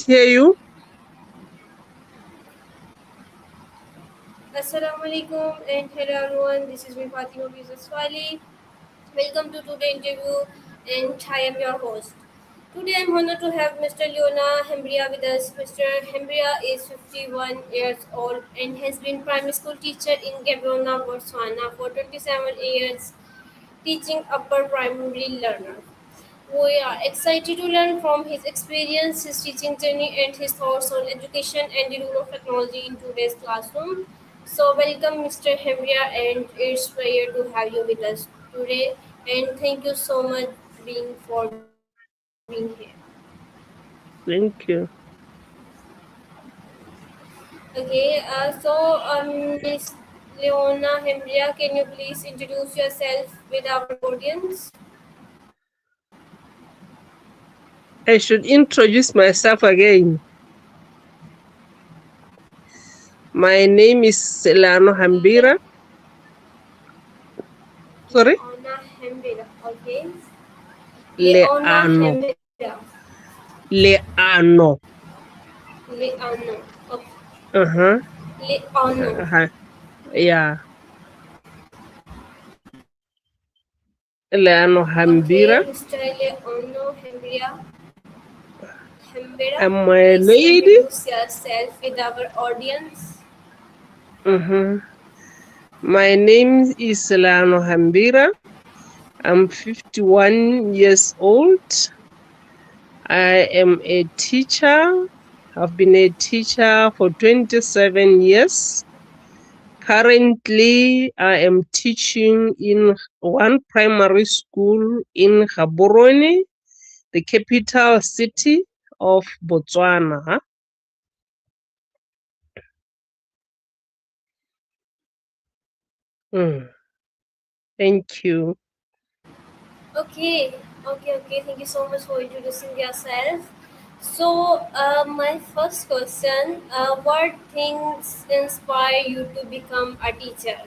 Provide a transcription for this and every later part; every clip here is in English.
can't hear you. Assalamu alaikum and hello everyone. This is me Fatima Businesswali. Welcome to today's interview and I am your host. Today I'm honored to have Mr. Leano Hambira with us. Mr. Hambira is 51 years old and has been primary school teacher in Gaborone, Botswana for 27 years teaching upper primary learners. We are excited to learn from his experience, his teaching journey, and his thoughts on education and the role of technology in today's classroom. So, welcome, Mr. Hembria, and it's a pleasure to have you with us today. And thank you so much for being here. Thank you. Okay, Miss Leona Hembria, can you please introduce yourself with our audience? I should introduce myself again. My name is Leano Hambira. Sorry? Leona Hembira, okay. Leona Leano. Hembira. Leano. Leano. Okay. Uh-huh. Leano. Uh-huh. Yeah. Leano Okay, Hambira. Mr. Leano Hembira. Hembira, I'm a please lady. introduce yourself with our audience. Uh-huh. My name is Leano Hambira. I'm 51 years old. I am a teacher. I've been a teacher for 27 years. Currently, I am teaching in one primary school in Gaborone, the capital city of Botswana. Thank you. Okay. Thank you so much for introducing yourself. So, my first question: what things inspire you to become a teacher?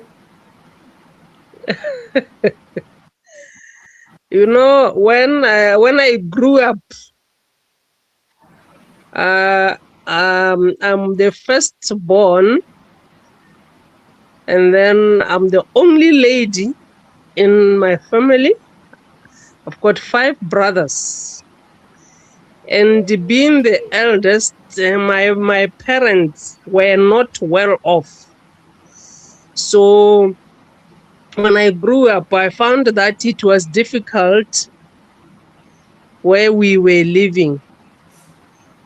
You know, when I grew up, I'm the firstborn, and then I'm the only lady in my family. I've got 5 brothers, and being the Okay. eldest, my parents were not well off. So when I grew up, I found that it was difficult where we were living.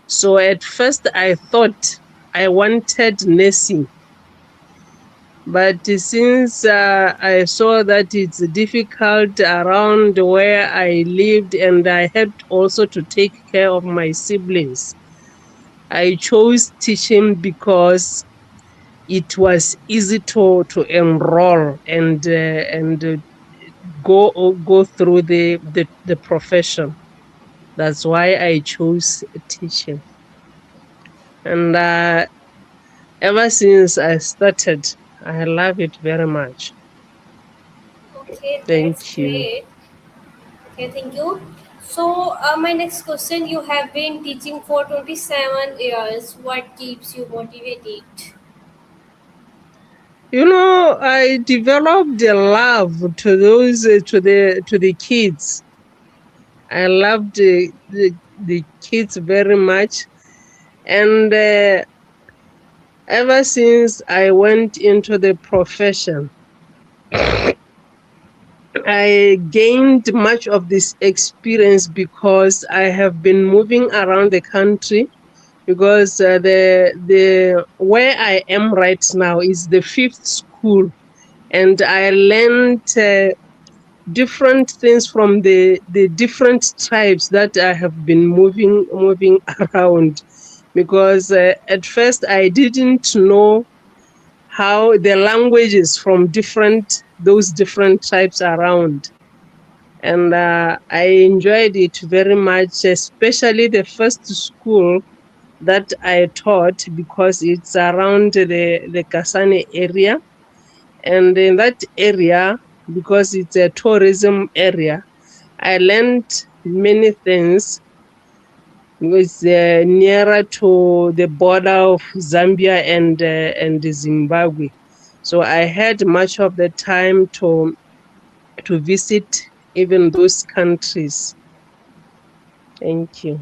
So at first I thought I wanted nursing. But since I saw that it's difficult around where I lived and I had also to take care of my siblings, I chose teaching because it was easy to enroll and go through the profession. That's why I chose teaching. And ever since I started, I love it very much. Okay, that's Thank you. great. Okay, thank you. So, my next question: you have been teaching for 27 years. What keeps you motivated? You know, I developed a love to those to the kids. I loved the kids very much, and ever since I went into the profession, I gained much of this experience because I have been moving around the country. Because the where I am right now is the 5th school, and I learned different things from the different tribes that I have been moving around. Because at first I didn't know how the languages from those different tribes around, and I enjoyed it very much, especially the first school that I taught, because it's around the Kasane area. And in that area, because it's a tourism area, I learned many things It's nearer to the border of Zambia and Zimbabwe. So I had much of the time to visit even those countries. Thank you.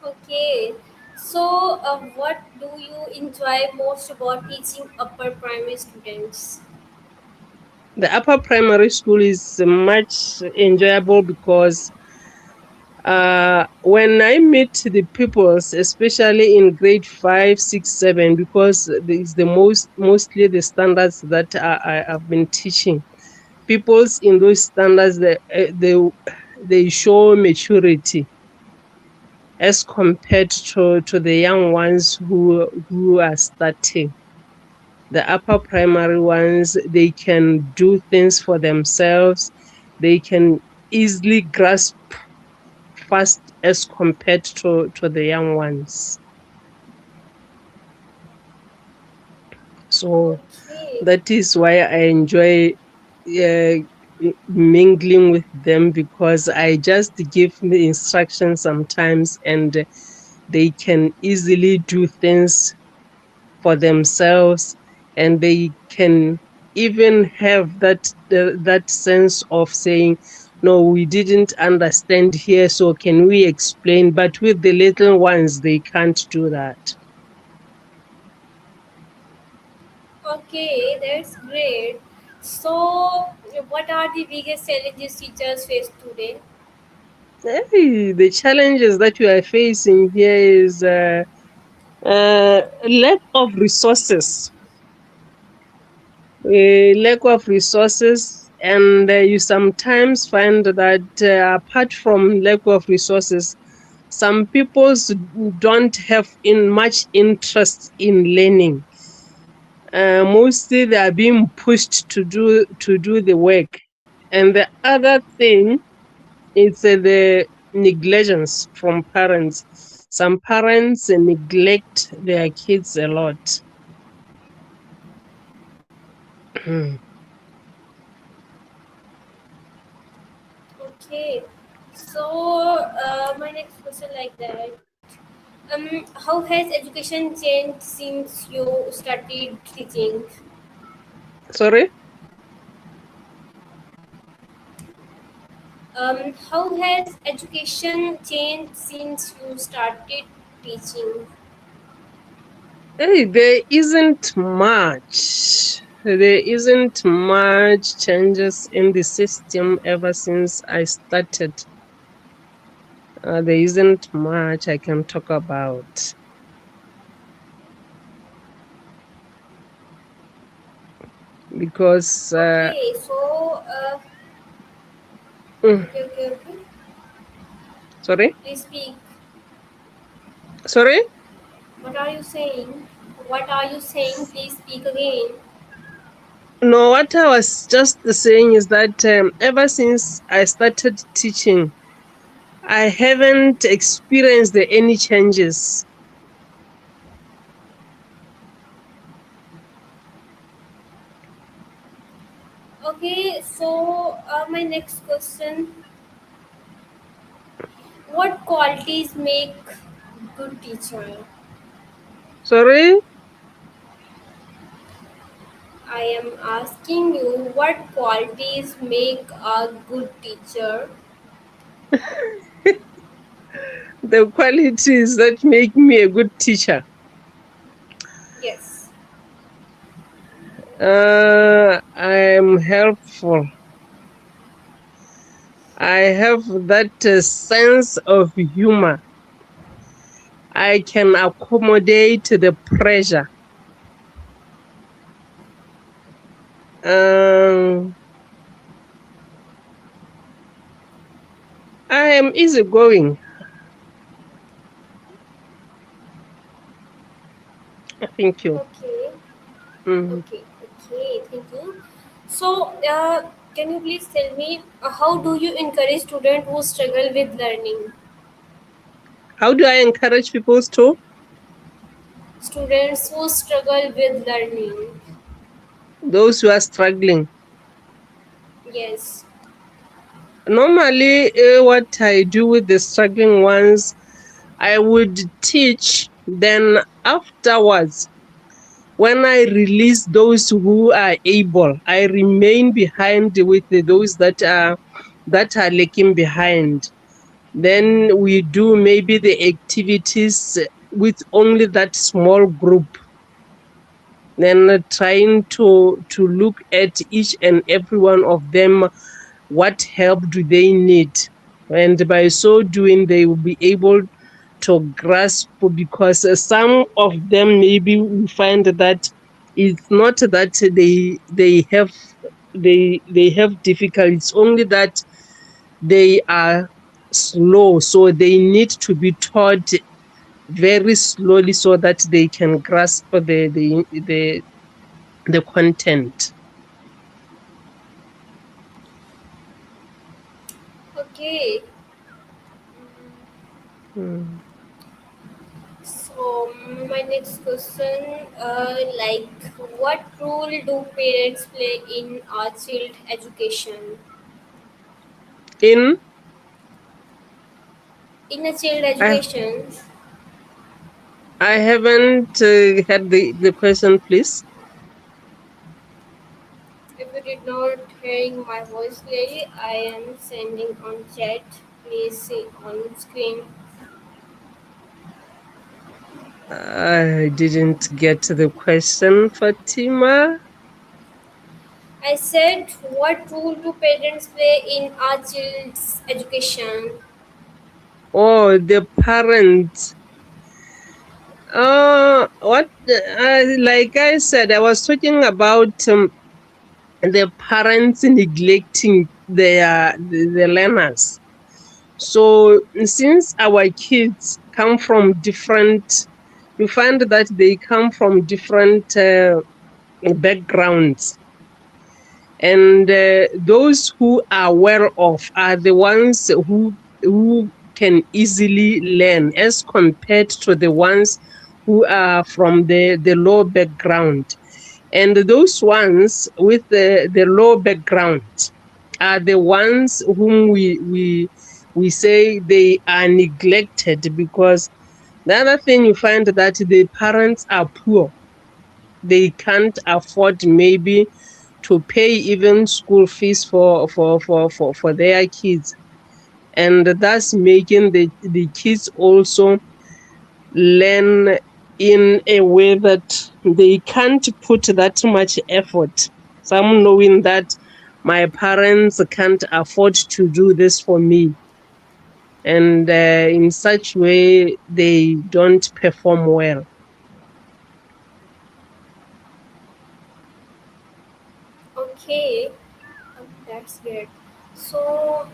Okay. So, what do you enjoy most about teaching upper primary students? The upper primary school is much enjoyable because when I meet the pupils, especially in grade 5, 6, 7, because it's the mostly the standards that I have been teaching. Pupils in those standards, they show maturity as compared to the young ones who are starting. The upper primary ones, they can do things for themselves. They can easily grasp fast as compared to the young ones. So Okay. that is why I enjoy uh, mingling with them, because I just give the instructions sometimes and they can easily do things for themselves, and they can even have that sense of saying, no, we didn't understand here, so can we explain? But with the little ones, they can't do that. Okay, that's great. So, what are the biggest challenges teachers face today? Hey, the challenges that we are facing here is lack of resources. Lack of resources, and you sometimes find that apart from lack of resources, some people don't have in much interest in learning. Mostly they are being pushed to do the work, and the other thing is the negligence from parents. Some parents neglect their kids a lot. Okay. So, my next question like that. How has education changed since you started teaching? Sorry. How has education changed since you started teaching? Hey, there isn't much. There isn't much changes in the system ever since I started. There isn't much I can talk about because. Okay, so Mm, okay. sorry, Please speak. sorry. What are you saying? What are you saying? Please speak again. No, what I was just saying is that ever since I started teaching, I haven't experienced any changes. Okay, so my next question: what qualities make good teacher? Sorry. I am asking you what qualities make a good teacher. The qualities that make me a good teacher. Yes. I'm helpful. I have that sense of humor. I can accommodate the pressure. Um, I am easygoing. Thank you. Okay. Mm. Okay. Thank you. So, can you please tell me how do you encourage students who struggle with learning? How do I encourage people to? Students who struggle with learning. Those who are struggling. Yes. Normally, what I do with the struggling ones, I would teach. Then afterwards, when I release those who are able, I remain behind with those that are lagging behind. Then we do maybe the activities with only that small group. Then trying to look at each and every one of them, what help do they need? And by so doing, they will be able to grasp, because some of them maybe we find that it's not that they have difficulty, it's only that they are slow, so they need to be taught very slowly so that they can grasp the content. Okay. Mm. So my next question, like, what role do parents play in our child education? In In a child I education, I haven't had the question, please. if you did not hearing my voice clearly, I am sending on chat. Please see on screen. I didn't get the question, Fatima. I said, what role do parents play in our child's education? Oh, the parents. What? Like I said, I was talking about the parents neglecting the learners. So since our kids come from different, you find that they come from different backgrounds, and those who are well off are the ones who can easily learn, as compared to the ones who are from the low background. And those ones with the low background are the ones whom we say they are neglected, because the other thing, you find that the parents are poor. They can't afford maybe to pay even school fees for their kids. And thus making the kids also learn in a way that they can't put that much effort. Some knowing that my parents can't afford to do this for me. And in such way, they don't perform well. Okay, that's great. So,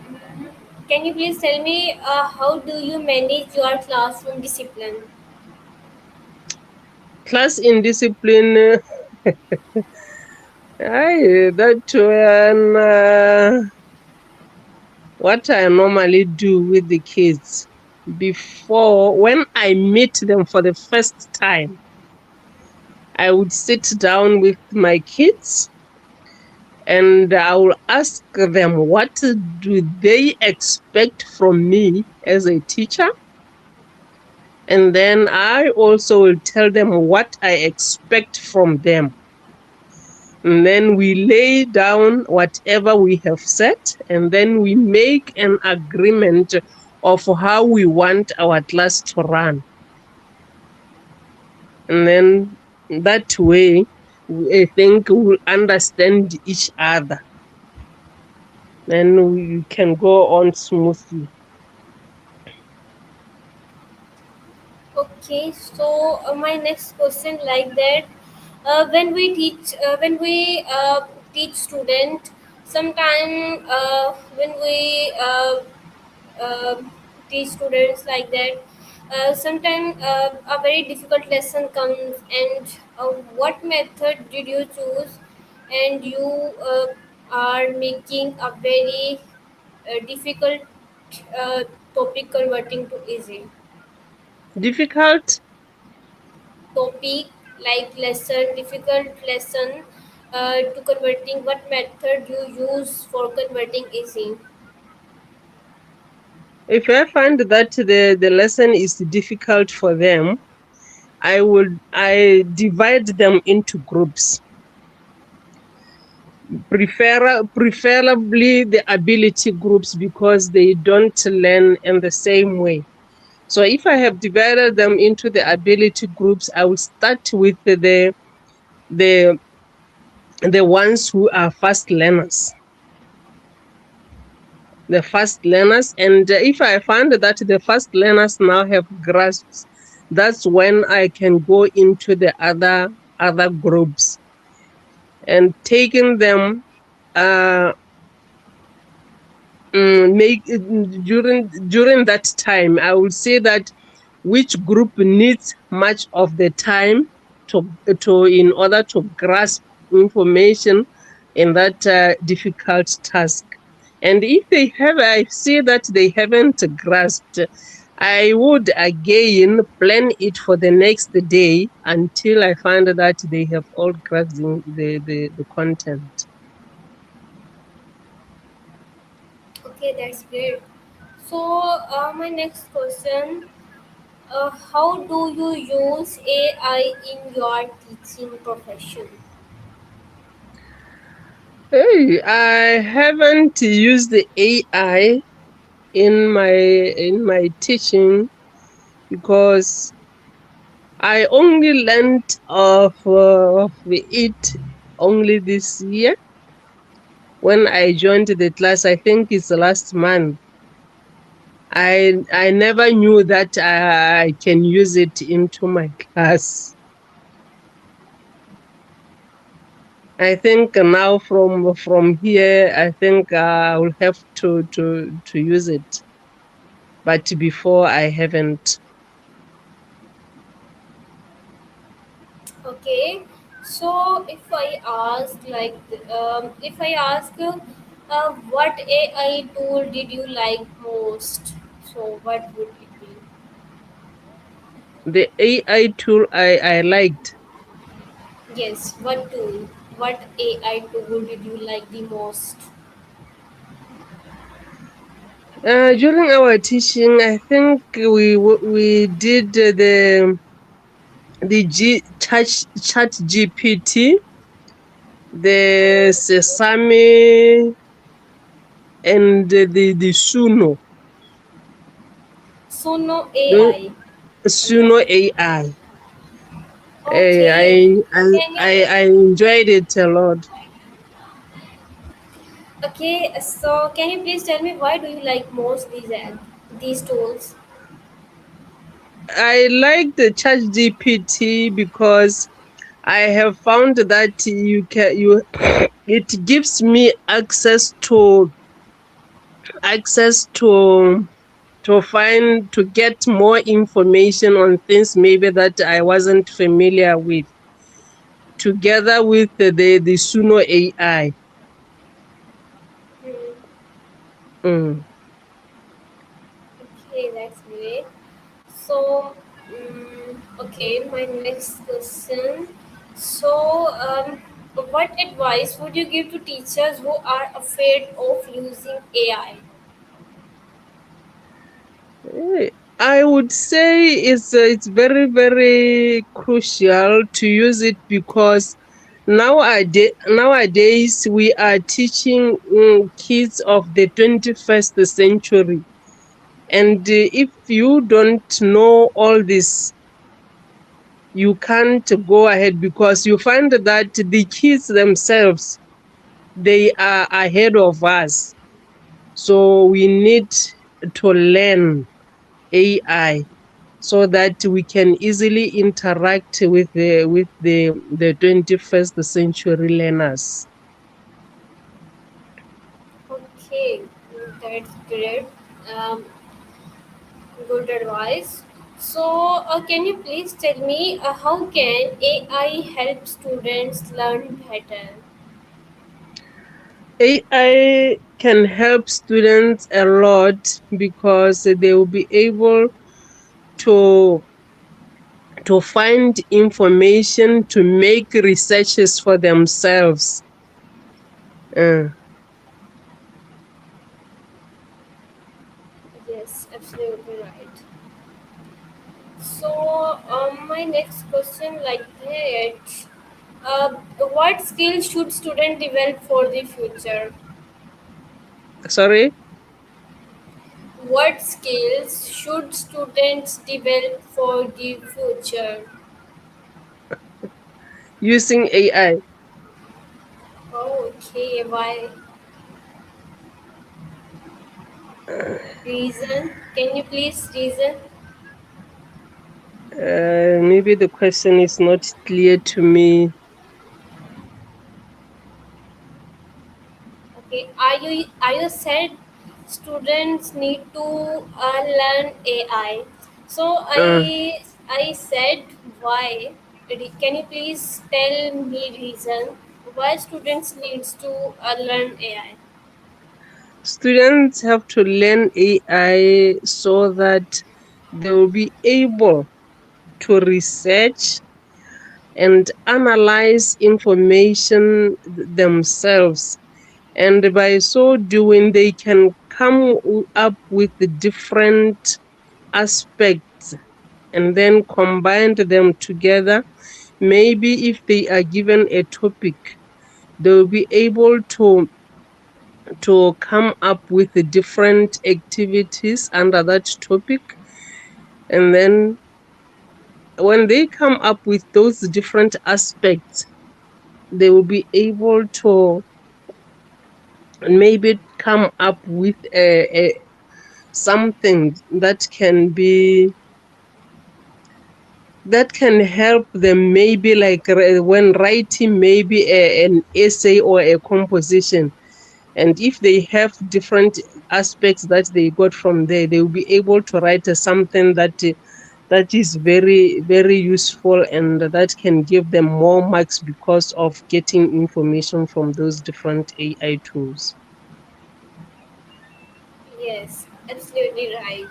can you please tell me how do you manage your classroom discipline? Class indiscipline, that one, what I normally do with the kids before, when I meet them for the first time, I would sit down with my kids and I will ask them, what do they expect from me as a teacher? And then I also will tell them what I expect from them. And then we lay down whatever we have set, and then we make an agreement of how we want our class to run. And then that way, I think we'll understand each other. Then we can go on smoothly. Okay, so my next question like that, when we teach student, sometime when we uh, teach students like that, sometimes a very difficult lesson comes, and what method did you choose, and you are making a very difficult uh, topic converting to easy Difficult? topic, like lesson, difficult lesson, to converting, what method you use for converting easy? If I find that the lesson is difficult for them, I divide them into groups. Preferably the ability groups, because they don't learn in the same way. So if I have divided them into the ability groups, I will start with the the ones who are fast learners. The fast learners. And if I find that the fast learners now have grasps, that's when I can go into the other groups and taking them uh make during that time. I will say that which group needs much of the time to in order to grasp information in that difficult task. And if I see that they haven't grasped, I would again plan it for the next day until I find that they have all grasped the content. Okay, that's great. So, my next question, how do you use AI in your teaching profession? Hey, I haven't used the AI in my teaching, because I only learned of it only this year when I joined the class. I think it's last month. I never knew that I can use it into my class. I think now from here, I think I will have to use it, but before I haven't. Okay, so if I ask, what AI tool did you like most? So, what would it be? The AI tool I liked. Yes, what tool? What AI tool did you like the most? During our teaching, I think we did the chat GPT, the Sesame, and the Suno, Sono the AI. Suno AI. Okay, can you I enjoyed it a lot. okay? So can you please tell me why do you like most these tools? I like the chat GPT because I have found that it gives me access to get more information on things maybe that I wasn't familiar with, together with the Suno AI. Hmm. Mm. Okay, that's great. So, okay, my next question. So, what advice would you give to teachers who are afraid of using AI? Eh, I would say it's very very crucial to use it, because nowadays we are teaching kids of the 21st century, and if you don't know all this, you can't go ahead, because you find that the kids themselves, they are ahead of us. So we need to learn AI so that we can easily interact with the 21st century learners. Okay, that's great. Um, Good advice. So, can you please tell me how can AI help students learn better? AI can help students a lot, because they will be able to find information, to make researches for themselves. Uh, Yes. my next question like that. What skills should student develop for the future? Sorry? What skills should students develop for the future? Using AI. Oh, okay, why? Reason? Can you please reason? Maybe the question is not clear to me. Okay, are you said students need to learn AI? So Uh, I said why. Can you please tell me reason why students needs to learn AI? Students have to learn AI so that they will be able to research and analyze information themselves. And by so doing, they can come up with the different aspects and then combine them together. Maybe if they are given a topic, they'll be able to come up with the different activities under that topic. And then when they come up with those different aspects, they will be able to maybe come up with something that can help them, maybe like when writing maybe an essay or a composition. And if they have different aspects that they got from there, they will be able to write something that is very, very useful and that can give them more marks because of getting information from those different AI tools. Yes, absolutely right.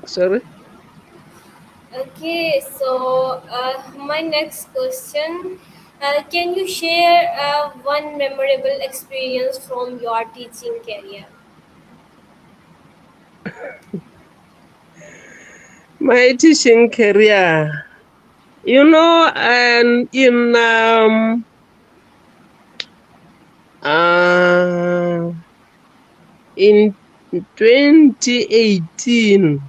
Sorry? Okay, so my next question. Can you share one memorable experience from your teaching career? My teaching career, and uh, in 2018,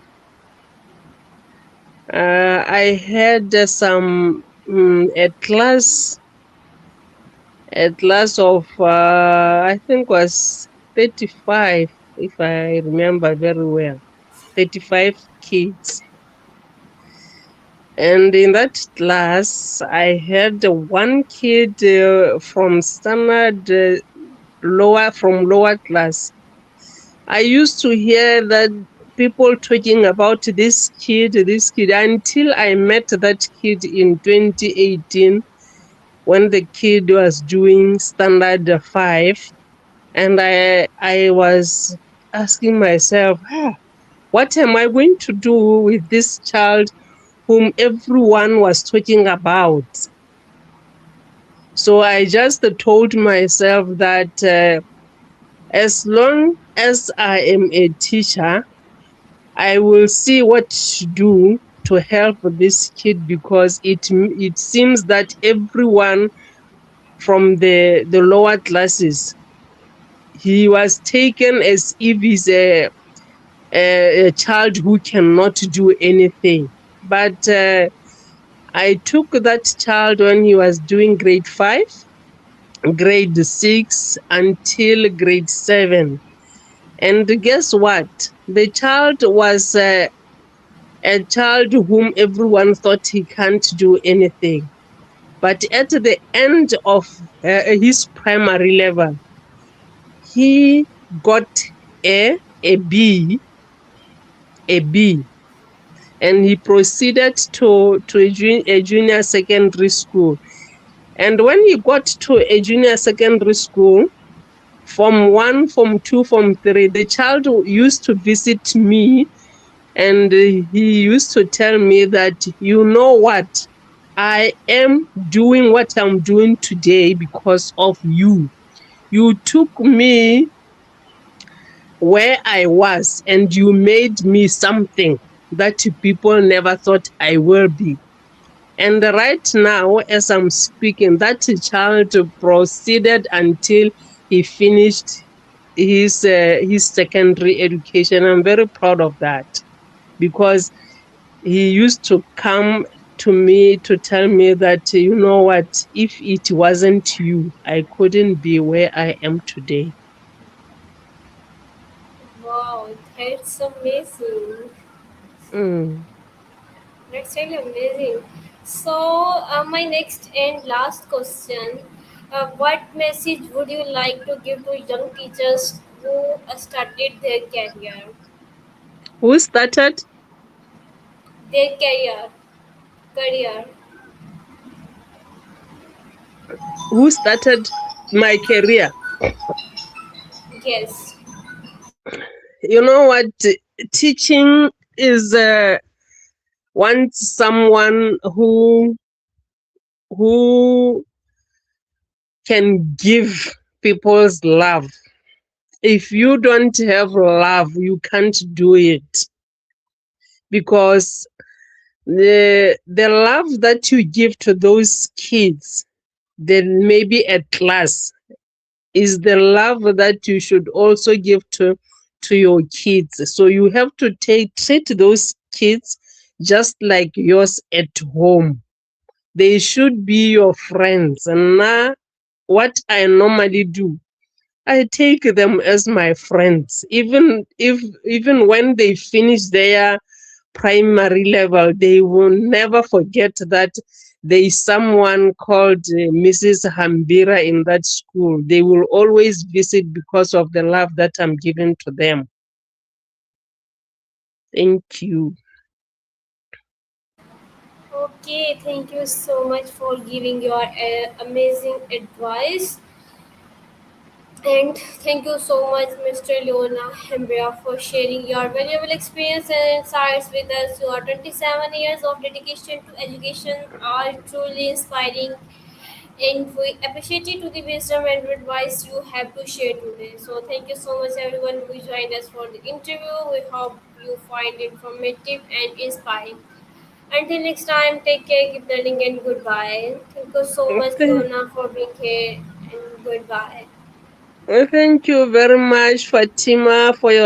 I had a class of I think was 35, if I remember very well, 35 kids. And in that class, I had one kid from standard lower class. I used to hear that people talking about this kid, until I met that kid in 2018 when the kid was doing standard 5. And I was asking myself, what am I going to do with this child whom everyone was talking about? So I just told myself that as long as I am a teacher, I will see what to do to help this kid, because it seems that everyone from the lower classes, he was taken as if he's a child who cannot do anything. But I took that child when he was doing grade 5, grade 6, until grade 7. And guess what? The child was a child whom everyone thought he can't do anything. But at the end of his primary level, he got a B, a B, and he proceeded to a junior secondary school. And when he got to a junior secondary school, Form 1, Form 2, Form 3, the child used to visit me, and he used to tell me that, you know what, I am doing what I'm doing today because of you. You took me where I was, and you made me something that people never thought I will be. And right now, as I'm speaking, that child proceeded until he finished his secondary education. I'm very proud of that because he used to come to me to tell me that, you know what, if it wasn't you, I couldn't be where I am today. Wow, that's amazing. Mm. That's really amazing. So, my next and last question, what message would you like to give to young teachers who started their career? Who started? Their career. Who started my career? Yes. You know what? Teaching is wants someone who can give people's love. If you don't have love, you can't do it because the love that you give to those kids, then maybe at class, is the love that you should also give to your kids. So you have to treat those kids just like yours at home. They should be your friends. And now, what I normally do, I take them as my friends. Even when they finish their primary level, they will never forget that there is someone called Mrs. Hambira in that school. They will always visit because of the love that I'm giving to them. Thank you. Okay, thank you so much for giving your amazing advice. And thank you so much, Mr. Leona Hambira, for sharing your valuable experience and insights with us. Your 27 years of dedication to education are truly inspiring, and we appreciate you to the wisdom and advice you have to share today. So, thank you so much, everyone who joined us for the interview. We hope you find it informative and inspiring. Until next time, take care, keep learning, and goodbye. Thank you so much, Okay. Leona, for being here, and goodbye. Thank you very much, Fatima, for your